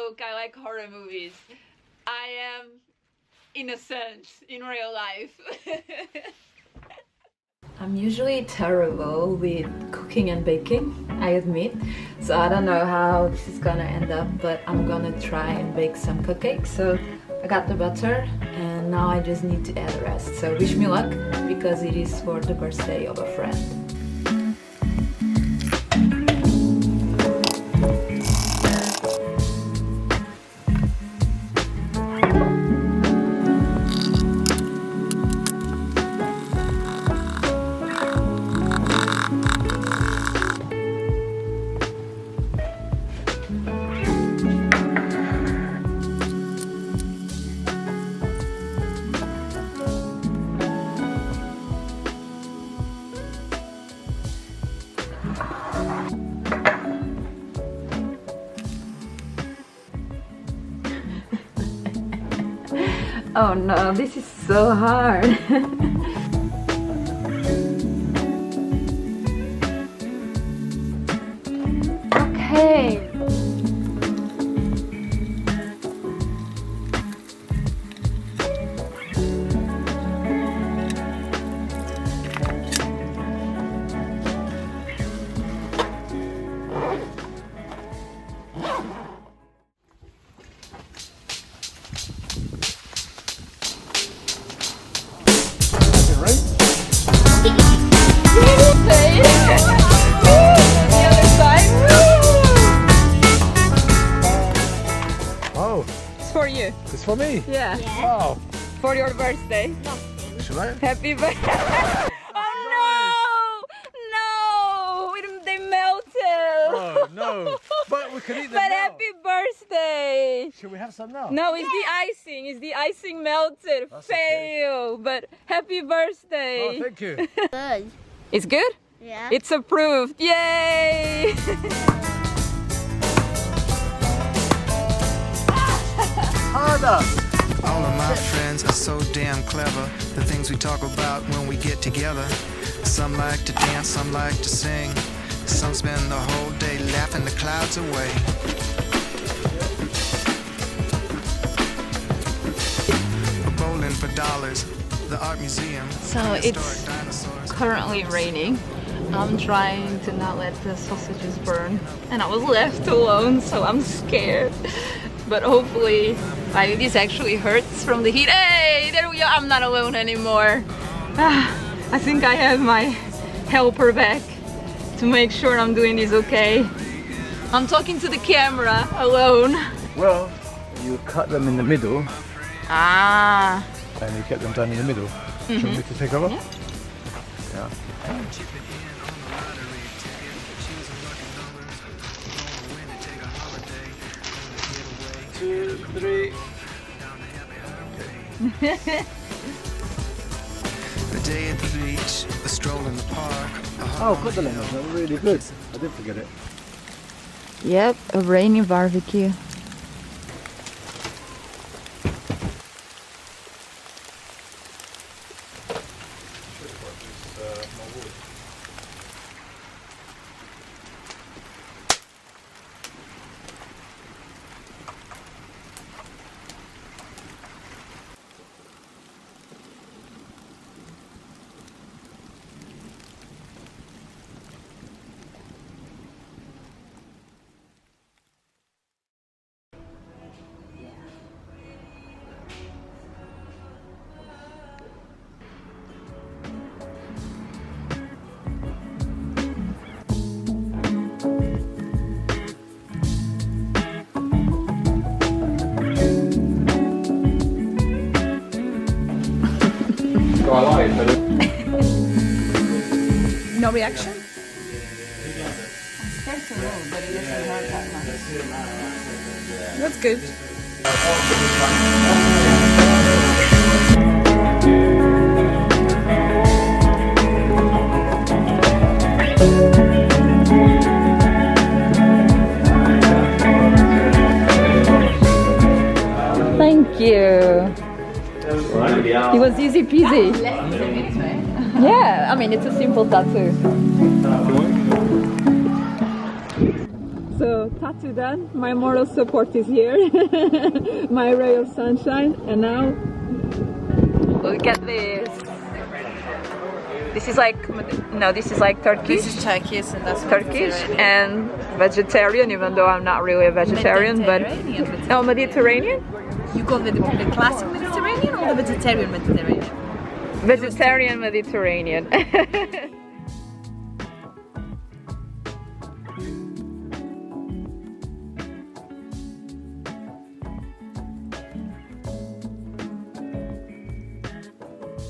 joke. I like horror movies. I am innocent in real life. I'm usually terrible with cooking and baking, I admit. So I don't know how this is gonna end up, but I'm gonna try and bake some cupcakes. So I got the butter and now I just need to add the rest. So wish me luck because it is for the birthday of a friend. Oh no, this is so hard. Okay. For you. It's for me? Yeah. Oh. For your birthday. Should I? Happy birthday. Oh no! No! They melted. Oh no. But we can eat them But now. happy birthday. Should we have some now? No, it's the icing. It's the icing melted. That's Fail. Okay. But happy birthday. Oh, thank you. Good. It's good? Yeah. It's approved. Yay! Harder. All of my friends are so damn clever. The things we talk about when we get together. Some like to dance, some like to sing. Some spend the whole day laughing the clouds away. Bowling for dollars, the art museum. So it's historic dinosaurs. currently raining. I'm trying to not let the sausages burn and I was left alone, so I'm scared. But hopefully, like, this actually hurts from the heat. Hey, there we are. I'm not alone anymore. I think I have my helper back to make sure I'm doing this okay. I'm talking to the camera alone. Well, you cut them in the middle Ah. and you kept them down in the middle. Do you want me to take over? Yeah. Yeah. Two, three. A day at the beach, a stroll in the park. Oh, got the lemons. They're really good. I didn't forget it. Yep, a rainy barbecue. No reaction? I'm scared to move, but it doesn't hurt that much. That's good. Thank you. It was easy peasy. Yeah, I mean, it's a simple tattoo. So tattoo done, my moral support is here, my ray of sunshine, and now look at this. This is like, no, this is like Turkish. This is Turkish and that's Turkish and vegetarian, even though I'm not really a vegetarian, but no, Mediterranean. You go with the classic Mediterranean or the vegetarian Mediterranean? Vegetarian Mediterranean.